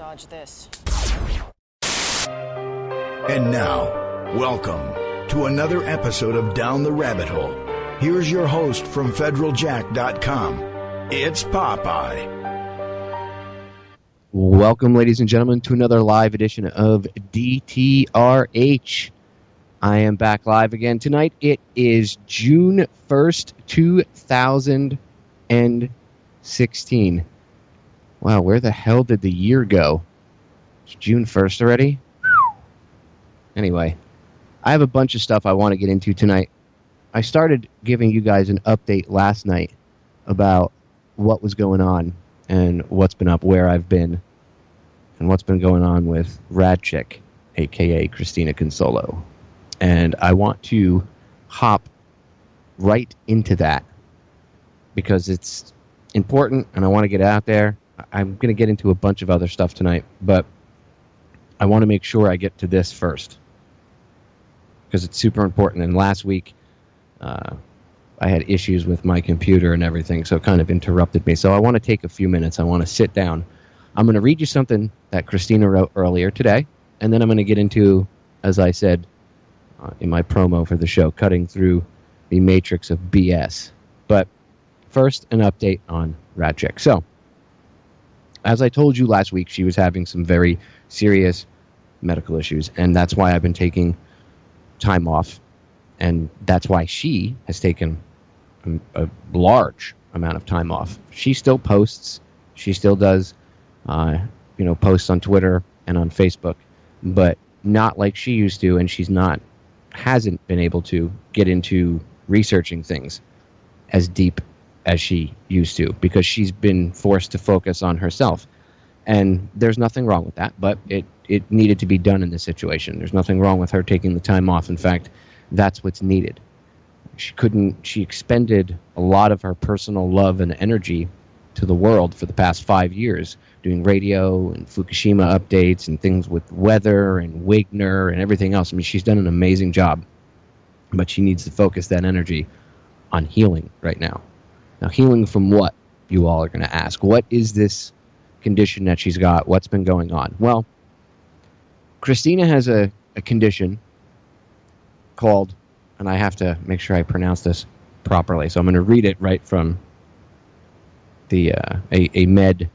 Dodge this. And now, welcome to another episode of Down the Rabbit Hole. Here's your host from federaljack.com. It's Popeye. Welcome, ladies and gentlemen, to another live edition of DTRH. I am back live again tonight. It is June 1st, 2016. Wow, where the hell did the year go? It's June 1st already? Anyway, I have a bunch of stuff I want to get into tonight. I started giving you guys an update last night about what was going on and what's been up, where I've been, and what's been going on with RadChick, a.k.a. Christina Consolo. And I want to hop right into that because it's important and I want to get out there. I'm going to get into a bunch of other stuff tonight, but I want to make sure I get to this first because it's super important. And last week, I had issues with my computer and everything, so it kind of interrupted me. So I want to take a few minutes. I want to sit down. I'm going to read you something that Christina wrote earlier today, and then I'm going to get into, as I said in my promo for the show, cutting through the matrix of BS. But first, an update on RadChick. So, as I told you last week, she was having some very serious medical issues, and that's why I've been taking time off, and that's why she has taken a large amount of time off. She still posts. She still does, posts on Twitter and on Facebook, but not like she used to, and hasn't been able to get into researching things as deep as she used to because she's been forced to focus on herself. And there's nothing wrong with that, but it needed to be done in this situation. There's nothing wrong with her taking the time off. In fact, that's what's needed. She expended a lot of her personal love and energy to the world for the past 5 years, doing radio and Fukushima updates and things with weather and Wigner and everything else. I mean, she's done an amazing job, but she needs to focus that energy on healing right now. Now, healing from what, you all are going to ask? What is this condition that she's got? What's been going on? Well, Christina has a condition called, and I have to make sure I pronounce this properly, so I'm going to read it right from the a med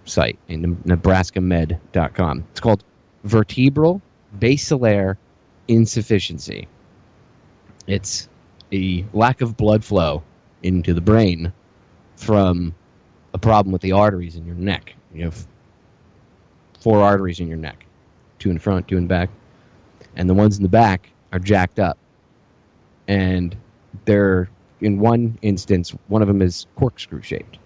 site, nebraskamed.com. It's called Vertebral Basilar Insufficiency. It's a lack of blood flow into the brain from a problem with the arteries in your neck. You have 4 arteries in your neck, 2 in front, 2 in back, and the ones in the back are jacked up. And they're, in one instance, one of them is corkscrew shaped.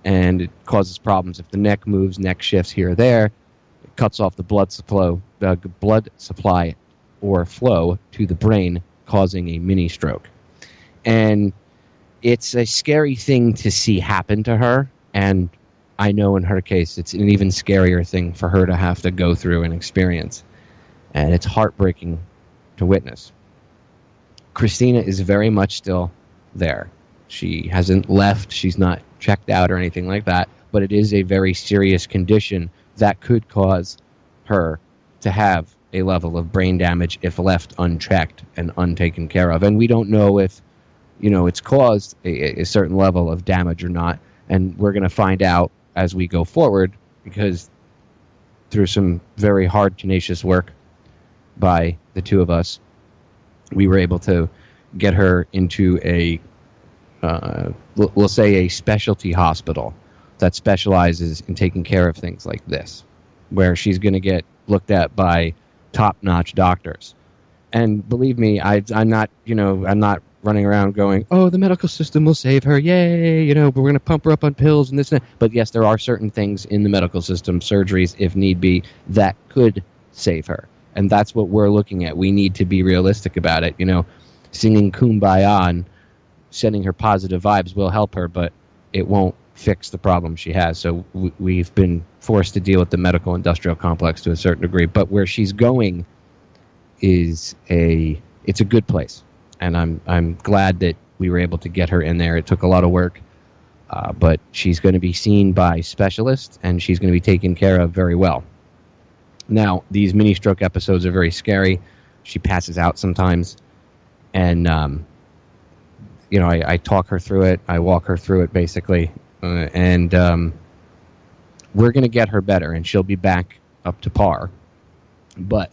And it causes problems if the neck moves, neck shifts here or there. It cuts off the blood supply or flow to the brain, causing a mini stroke. And it's a scary thing to see happen to her. And I know in her case, it's an even scarier thing for her to have to go through and experience. And it's heartbreaking to witness. Christina is very much still there. She hasn't left. She's not checked out or anything like that. But it is a very serious condition that could cause her to have a level of brain damage if left unchecked and untaken care of. And we don't know if, it's caused a certain level of damage or not. And we're going to find out as we go forward because through some very hard, tenacious work by the two of us, we were able to get her into we'll say a specialty hospital that specializes in taking care of things like this, where she's going to get looked at by top-notch doctors. And believe me, I'm not running around going, oh, the medical system will save her, yay, but we're going to pump her up on pills and this and that. But yes, there are certain things in the medical system, surgeries, if need be, that could save her. And that's what we're looking at. We need to be realistic about it. Singing Kumbaya and sending her positive vibes will help her, but it won't fix the problem she has. So we've been forced to deal with the medical industrial complex to a certain degree. But where she's going is it's a good place. And I'm glad that we were able to get her in there. It took a lot of work. But she's going to be seen by specialists, and she's going to be taken care of very well. Now, these mini stroke episodes are very scary. She passes out sometimes, and I talk her through it. I walk her through it, basically, and we're going to get her better, and she'll be back up to par. But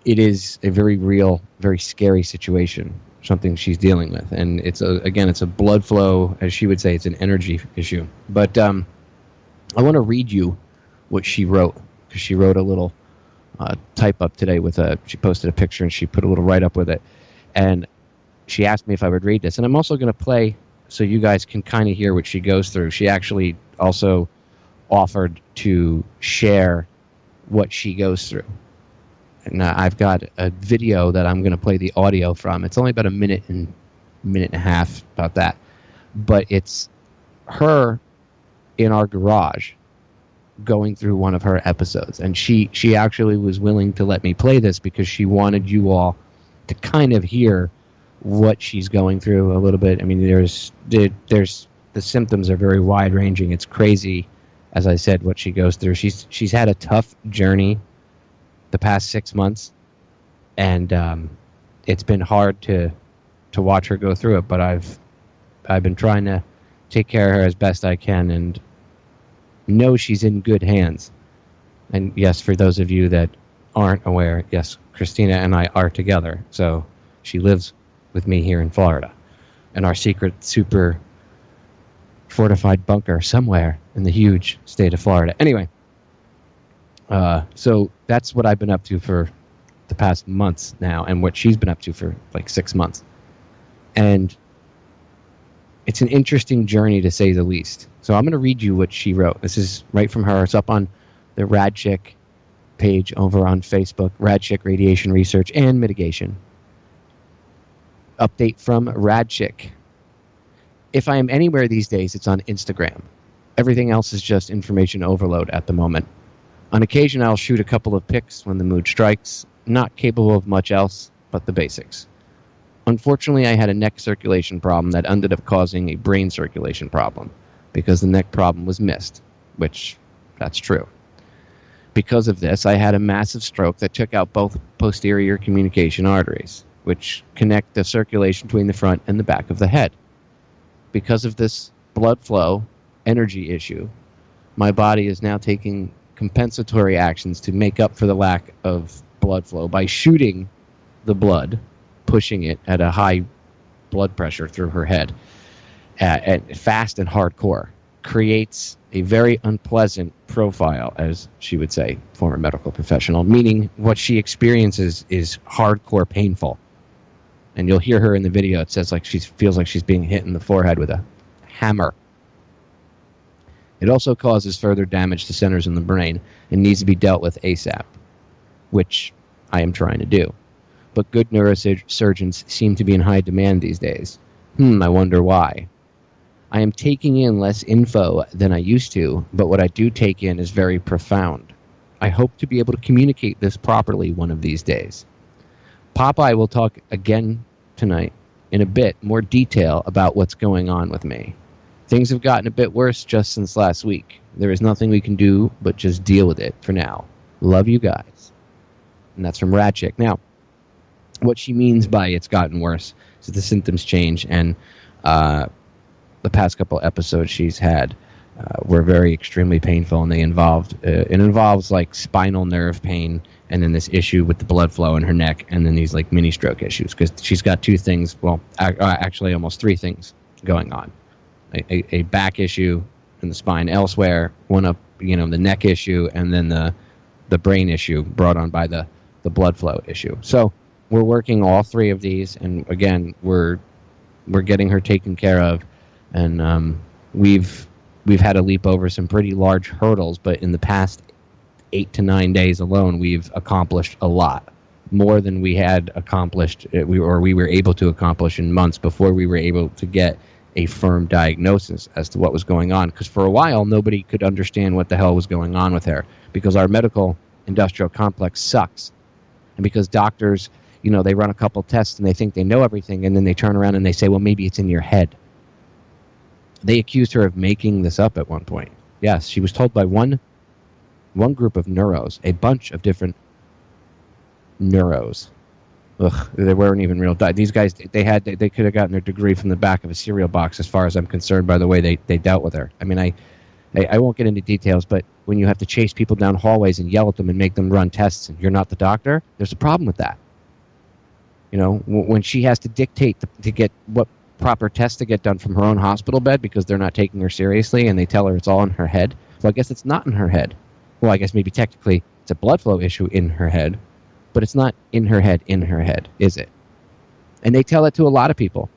it is a very real, very scary situation, something she's dealing with, and it's a blood flow, as she would say. It's an energy issue. But I want to read you what she wrote, because she wrote a little type up today she posted a picture and she put a little write up with it, and she asked me if I would read this, and I'm also going to play so you guys can kind of hear what she goes through. She actually also offered to share what she goes through. And I've got a video that I'm going to play the audio from. It's only about a minute and a half, about that. But it's her in our garage going through one of her episodes. And she actually was willing to let me play this because she wanted you all to kind of hear what she's going through a little bit. I mean, there's the symptoms are very wide ranging. It's crazy, as I said, what she goes through. She's had a tough journey the past 6 months, and it's been hard to watch her go through it. But I've been trying to take care of her as best I can, and know she's in good hands. And yes, for those of you that aren't aware, yes, Christina and I are together. So she lives with me here in Florida, in our secret, super fortified bunker somewhere in the huge state of Florida. Anyway, so that's what I've been up to for the past months now, and what she's been up to for like 6 months. And it's an interesting journey, to say the least. So I'm going to read you what she wrote. This is right from her. It's up on the RadChick page over on Facebook, RadChick Radiation Research and Mitigation. Update from RadChick. If I am anywhere these days, it's on Instagram. Everything else is just information overload at the moment. On occasion, I'll shoot a couple of pics when the mood strikes, not capable of much else but the basics. Unfortunately, I had a neck circulation problem that ended up causing a brain circulation problem, because the neck problem was missed, which, that's true. Because of this, I had a massive stroke that took out both posterior communication arteries, which connect the circulation between the front and the back of the head. Because of this blood flow energy issue, my body is now taking compensatory actions to make up for the lack of blood flow by shooting the blood, pushing it at a high blood pressure through her head, at fast and hardcore. Creates a very unpleasant profile, as she would say, former medical professional, meaning what she experiences is hardcore painful. And you'll hear her in the video. It says like she feels like she's being hit in the forehead with a hammer. It also causes further damage to centers in the brain and needs to be dealt with ASAP, which I am trying to do. But good neurosurgeons seem to be in high demand these days. I wonder why. I am taking in less info than I used to, but what I do take in is very profound. I hope to be able to communicate this properly one of these days. Popeye will talk again tonight in a bit more detail about what's going on with me. Things have gotten a bit worse just since last week. There is nothing we can do but just deal with it for now. Love you guys. And that's from RadChick. Now, what she means by it's gotten worse is the symptoms change, and the past couple episodes she's had were very extremely painful, and they involves like spinal nerve pain, and then this issue with the blood flow in her neck, and then these like mini stroke issues, because she's got two things, well, actually almost three things going on. A back issue in the spine elsewhere, one up, the neck issue, and then the brain issue brought on by the blood flow issue. So we're working all three of these, and again, we're getting her taken care of, and we've had to leap over some pretty large hurdles, but in the past 8 to 9 days alone, we've accomplished a lot more than we had accomplished, we were able to accomplish in months before we were able to get a firm diagnosis as to what was going on. Because for a while, nobody could understand what the hell was going on with her, because our medical industrial complex sucks. And because doctors, they run a couple tests and they think they know everything, and then they turn around and they say, well, maybe it's in your head. They accused her of making this up at one point. Yes, she was told by one group of neuros, a bunch of different neuros. Ugh, they weren't even real. These guys, they could have gotten their degree from the back of a cereal box, as far as I'm concerned, by the way they dealt with her. I mean, I won't get into details, but when you have to chase people down hallways and yell at them and make them run tests, and you're not the doctor, there's a problem with that. You know, when she has to dictate to get what proper tests to get done from her own hospital bed because they're not taking her seriously, and they tell her it's all in her head. Well, I guess it's not in her head. Well, I guess maybe technically it's a blood flow issue in her head, but it's not in her head, is it? And they tell it to a lot of people.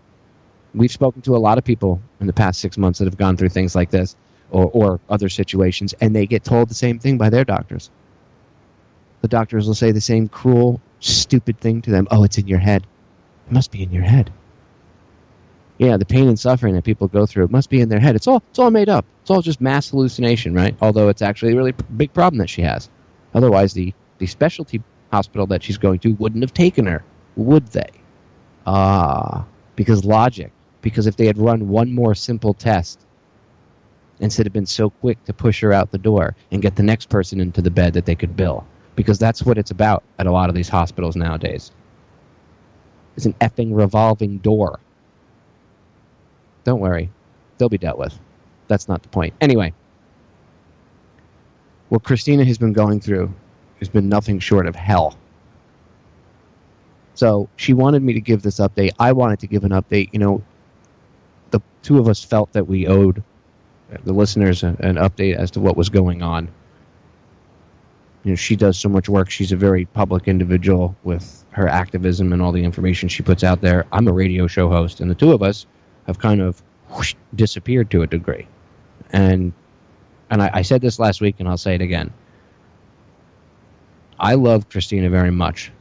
We've spoken to a lot of people in the past 6 months that have gone through things like this or other situations, and they get told the same thing by their doctors. The doctors will say the same cruel, stupid thing to them. Oh, it's in your head. It must be in your head. Yeah, the pain and suffering that people go through, it must be in their head. It's all made up. It's all just mass hallucination, right? Although it's actually a really big problem that she has. Otherwise, the specialty hospital that she's going to wouldn't have taken her, would they? Because logic. Because if they had run one more simple test, instead of been so quick to push her out the door and get the next person into the bed that they could bill. Because that's what it's about at a lot of these hospitals nowadays. It's an effing revolving door. Don't worry. They'll be dealt with. That's not the point. Anyway, what Christina has been going through has been nothing short of hell. So she wanted me to give this update. I wanted to give an update. You know, the two of us felt that we owed the listeners an update as to what was going on. You know, she does so much work. She's a very public individual with her activism and all the information she puts out there. I'm a radio show host, and the two of us have kind of disappeared to a degree. And I said this last week, and I'll say it again. I love Christina very much.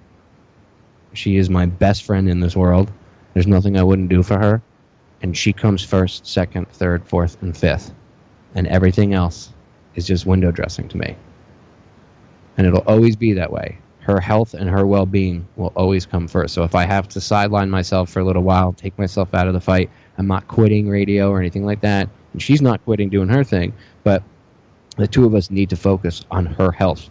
She is my best friend in this world. There's nothing I wouldn't do for her. And she comes first, second, third, fourth, and fifth. And everything else is just window dressing to me. And it'll always be that way. Her health and her well-being will always come first. So if I have to sideline myself for a little while, take myself out of the fight, I'm not quitting radio or anything like that. And she's not quitting doing her thing. But the two of us need to focus on her health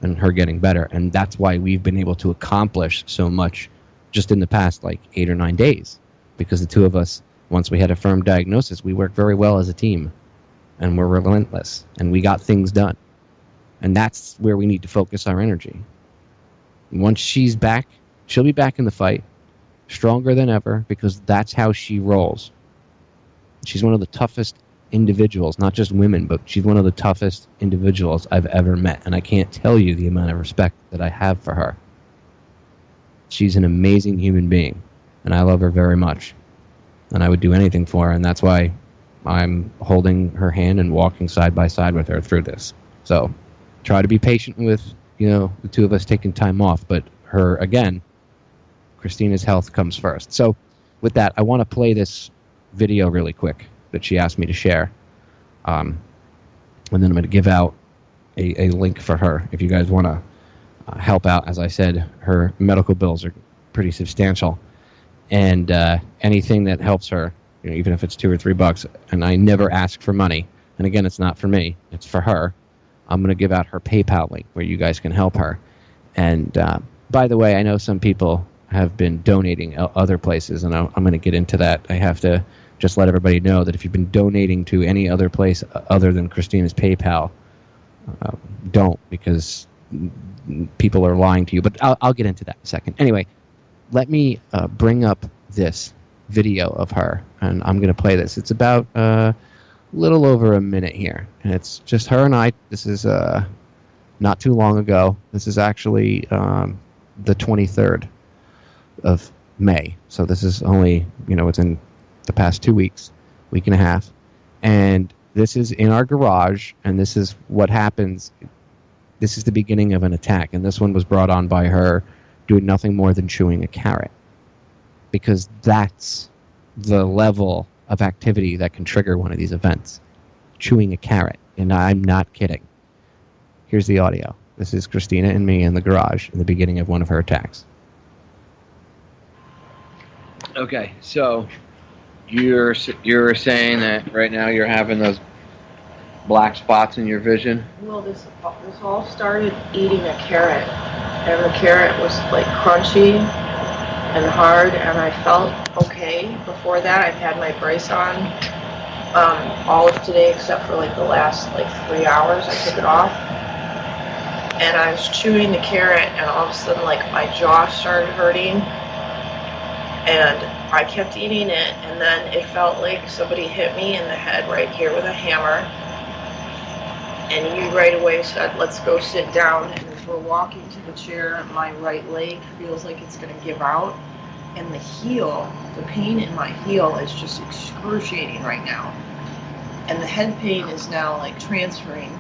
and her getting better. And that's why we've been able to accomplish so much just in the past, 8 or 9 days. Because the two of us, once we had a firm diagnosis, we worked very well as a team. And we're relentless. And we got things done. And that's where we need to focus our energy. Once she's back, she'll be back in the fight, stronger than ever, because that's how she rolls. She's one of the toughest individuals, not just women, but she's one of the toughest individuals I've ever met. And I can't tell you the amount of respect that I have for her. She's an amazing human being, and I love her very much. And I would do anything for her, and that's why I'm holding her hand and walking side by side with her through this. So try to be patient with, the two of us taking time off. But her, again, Christina's health comes first. So with that, I want to play this video really quick that she asked me to share. And then I'm going to give out a link for her if you guys want to help out. As I said, her medical bills are pretty substantial. And anything that helps her, even if it's $2 or $3, and I never ask for money. And again, it's not for me, it's for her. I'm going to give out her PayPal link where you guys can help her. And by the way, I know some people have been donating other places, and I'm going to get into that. I have to just let everybody know that if you've been donating to any other place other than Christina's PayPal, don't, because people are lying to you. But I'll get into that in a second. Anyway, let me bring up this video of her, and I'm going to play this. It's about little over a minute here, and it's just her and I. This is not too long ago. This is actually the 23rd of May, so this is only, it's in the past 2 weeks, week and a half, and this is in our garage, and this is what happens. This is the beginning of an attack, and this one was brought on by her doing nothing more than chewing a carrot, because that's the level of activity that can trigger one of these events. Chewing a carrot. And I'm not kidding. Here's the audio. This is Christina and me in the garage in the beginning of one of her attacks. Okay, so You're saying that right now you're having those black spots in your vision? Well, this all started eating a carrot, and the carrot was like crunchy and hard, and I felt okay. Before that, I've had my brace on all of today except for like the last 3 hours. I took it off, and I was chewing the carrot, and all of a sudden my jaw started hurting, and I kept eating it, and then it felt like somebody hit me in the head right here with a hammer. And you right away said, let's go sit down. And as we're walking to the chair, my right leg feels like it's going to give out. And the pain in my heel is just excruciating right now. And the head pain is now transferring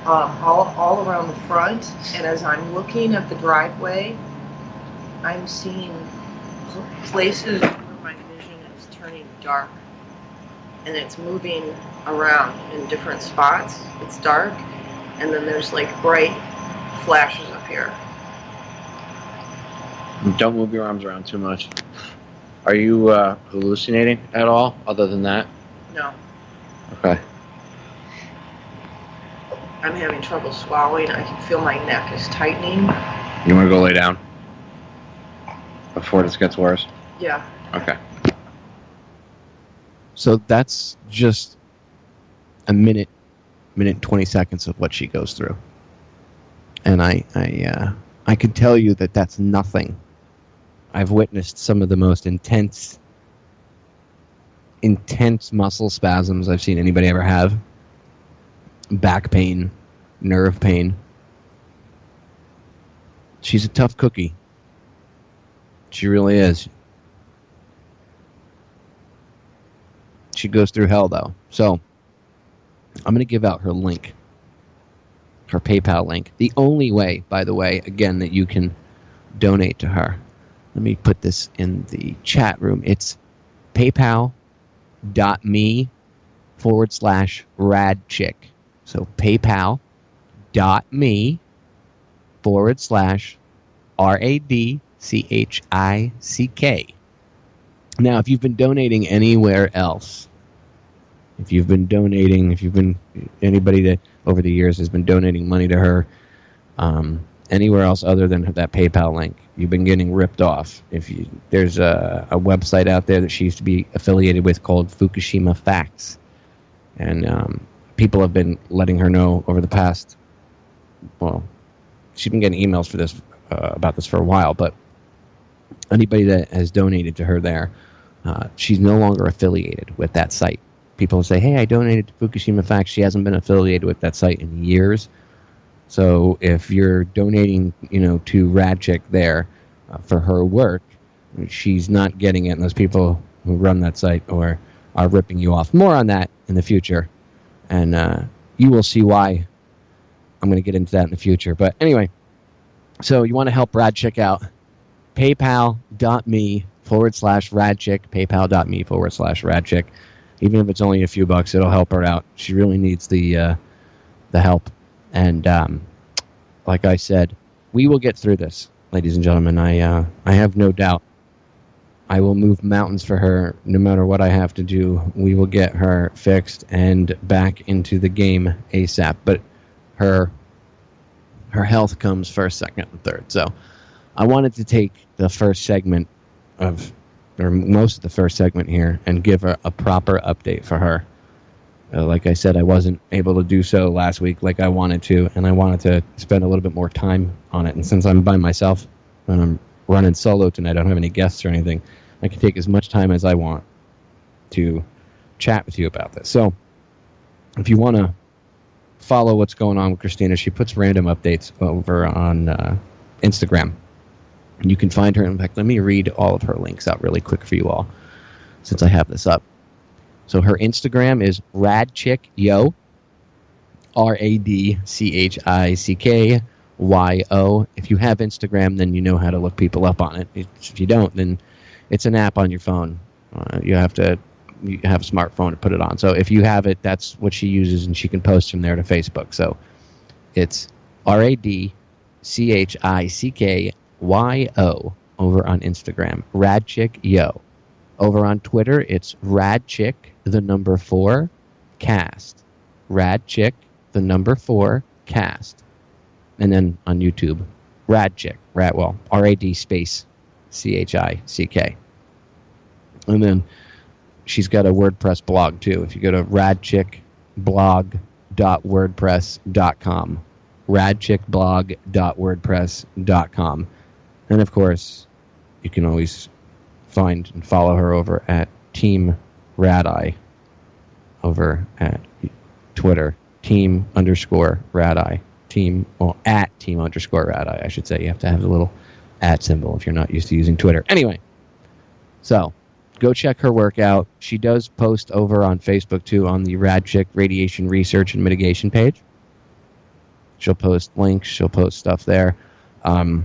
all around the front. And as I'm looking at the driveway, I'm seeing places where my vision is turning dark. And it's moving around in different spots. It's dark, and then there's bright flashes up here. Don't move your arms around too much. Are you hallucinating at all, other than that? No. Okay. I'm having trouble swallowing. I can feel my neck is tightening. You want to go lay down before this gets worse? Yeah. Okay. So that's just a minute 20 seconds of what she goes through, and I could tell you that that's nothing. I've witnessed some of the most intense muscle spasms I've seen anybody ever have. Back pain, nerve pain. She's a tough cookie. She really is. She goes through hell, though. So, I'm going to give out her link. Her PayPal link. The only way, by the way, again, that you can donate to her. Let me put this in the chat room. It's paypal.me/RadChick. So, paypal.me/RadChick. Now, if you've been donating anywhere else, anybody that over the years has been donating money to her, anywhere else other than that PayPal link, you've been getting ripped off. There's a website out there that she used to be affiliated with called Fukushima Facts, and people have been letting her know over the past. Well, she's been getting emails for this about this for a while, but anybody that has donated to her there, she's no longer affiliated with that site. People say, hey, I donated to Fukushima Facts. She hasn't been affiliated with that site in years. So if you're donating, to RadChick there for her work, she's not getting it. And those people who run that site are ripping you off. More on that in the future. And you will see why. I'm going to get into that in the future. But anyway, so you want to help RadChick out. PayPal.me/RadChick. PayPal.me/RadChick. Even if it's only a few bucks, it'll help her out. She really needs the help. And like I said, we will get through this, ladies and gentlemen. I have no doubt. I will move mountains for her, no matter what I have to do. We will get her fixed and back into the game ASAP. But her health comes first, second, and third. So I wanted to take the first segment or most of the first segment here and give her a proper update for her. Like I said, I wasn't able to do so last week like I wanted to, and I wanted to spend a little bit more time on it. And since I'm by myself and I'm running solo tonight, I don't have any guests or anything, I can take as much time as I want to chat with you about this. So if you want to follow what's going on with Christina, she puts random updates over on Instagram. You can find her. In fact, let me read all of her links out really quick for you all, since I have this up. So her Instagram is RadChickYo, RadChickYo. If you have Instagram, then you know how to look people up on it. If you don't, then it's an app on your phone. You have a smartphone to put it on. So if you have it, that's what she uses, and she can post from there to Facebook. So it's RadChickYo over on Instagram. RadChickYo Over on Twitter, it's RadChick, the number 4, cast. RadChick, the number 4, cast. And then on YouTube, RadChick, RAD space CHICK. And then she's got a WordPress blog too. If you go to radchickblog.wordpress.com, radchickblog.wordpress.com. And of course, you can always find and follow her over at Team Radeye over at Twitter. Team_Radeye. At Team_Radeye, I should say. You have to have the little at symbol if you're not used to using Twitter. Anyway, so go check her work out. She does post over on Facebook too on the RadChick Radiation Research and Mitigation page. She'll post links. She'll post stuff there. Go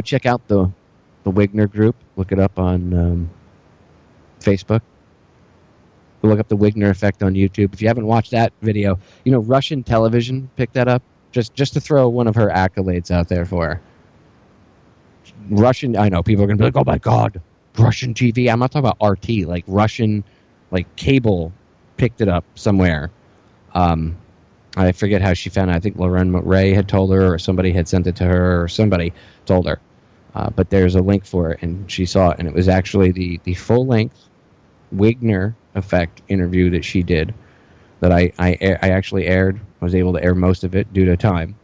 check out the Wigner group. Look it up on Facebook. Look up the Wigner Effect on YouTube. If you haven't watched that video, Russian television picked that up. Just to throw one of her accolades out there for her. Russian, I know people are going to be like, oh my God, Russian TV. I'm not talking about RT, like Russian, like cable picked it up somewhere. I forget how she found it. I think Lauren Ray had told her, or somebody had sent it to her, or somebody told her. But there's a link for it, and she saw it, and it was actually the full-length Wigner Effect interview that she did that I actually aired. I was able to air most of it due to time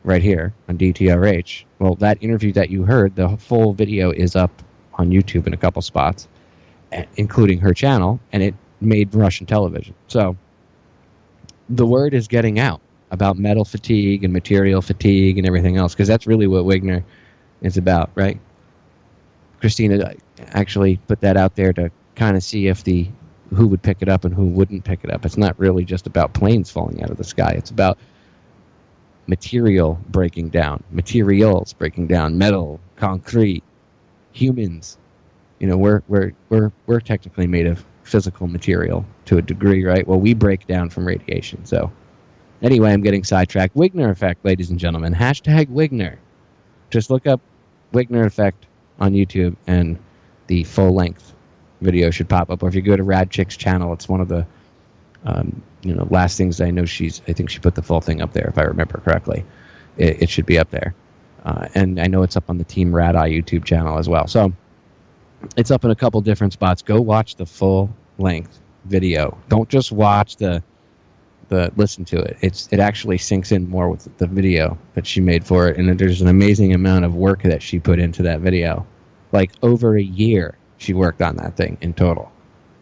right here on DTRH. Well, that interview that you heard, the full video is up on YouTube in a couple spots, including her channel, and it made Russian television. So the word is getting out about metal fatigue and material fatigue and everything else, because that's really what Wigner is about, right? Christina actually put that out there to kind of see if who would pick it up and who wouldn't pick it up. It's not really just about planes falling out of the sky. It's about materials breaking down, metal, concrete, humans. We're technically made of physical material to a degree, right? Well, we break down from radiation. So anyway, I'm getting sidetracked. Wigner Effect, ladies and gentlemen. Hashtag Wigner. Just look up Wigner Effect on YouTube and the full-length video should pop up. Or if you go to RadChick's channel, it's one of the last things I know. I think she put the full thing up there, if I remember correctly. It should be up there. And I know it's up on the Team Radeye YouTube channel as well. So it's up in a couple different spots. Go watch the full-length video. Don't just watch listen to it. It actually sinks in more with the video that she made for it. And there's an amazing amount of work that she put into that video. Like over a year she worked on that thing in total.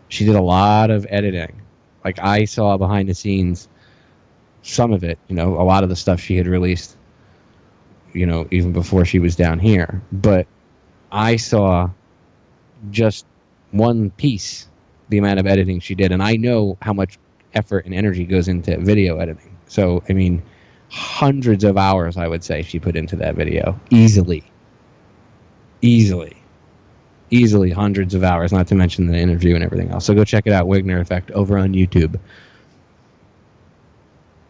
She did a lot of editing. Like I saw behind the scenes some of it, a lot of the stuff she had released, even before she was down here. But I saw just one piece, the amount of editing she did. And I know how much effort and energy goes into video editing. So, hundreds of hours, I would say, she put into that video. Easily hundreds of hours, not to mention the interview and everything else. So go check it out, Wigner Effect, over on YouTube.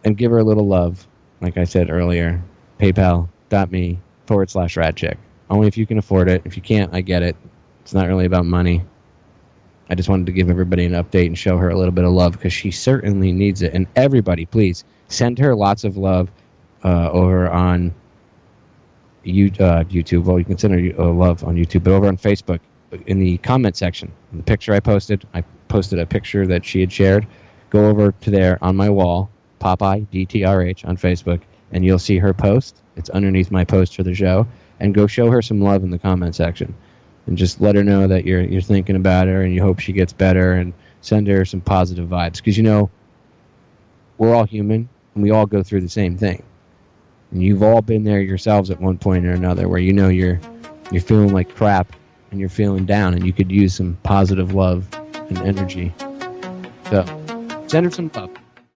And give her a little love, like I said earlier. PayPal.me/RadChick. Only if you can afford it. If you can't, I get it. It's not really about money. I just wanted to give everybody an update and show her a little bit of love, because she certainly needs it. And everybody, please, send her lots of love over on YouTube. Well, you can send her love on YouTube, but over on Facebook, in the comment section, the picture I posted a picture that she had shared. Go over to there on my wall, Popeye DTRH on Facebook, and you'll see her post. It's underneath my post for the show. And go show her some love in the comment section. And just let her know that you're thinking about her and you hope she gets better, and send her some positive vibes. Because, we're all human and we all go through the same thing. And you've all been there yourselves at one point or another, where you're feeling like crap and you're feeling down, and you could use some positive love and energy. So send her some love.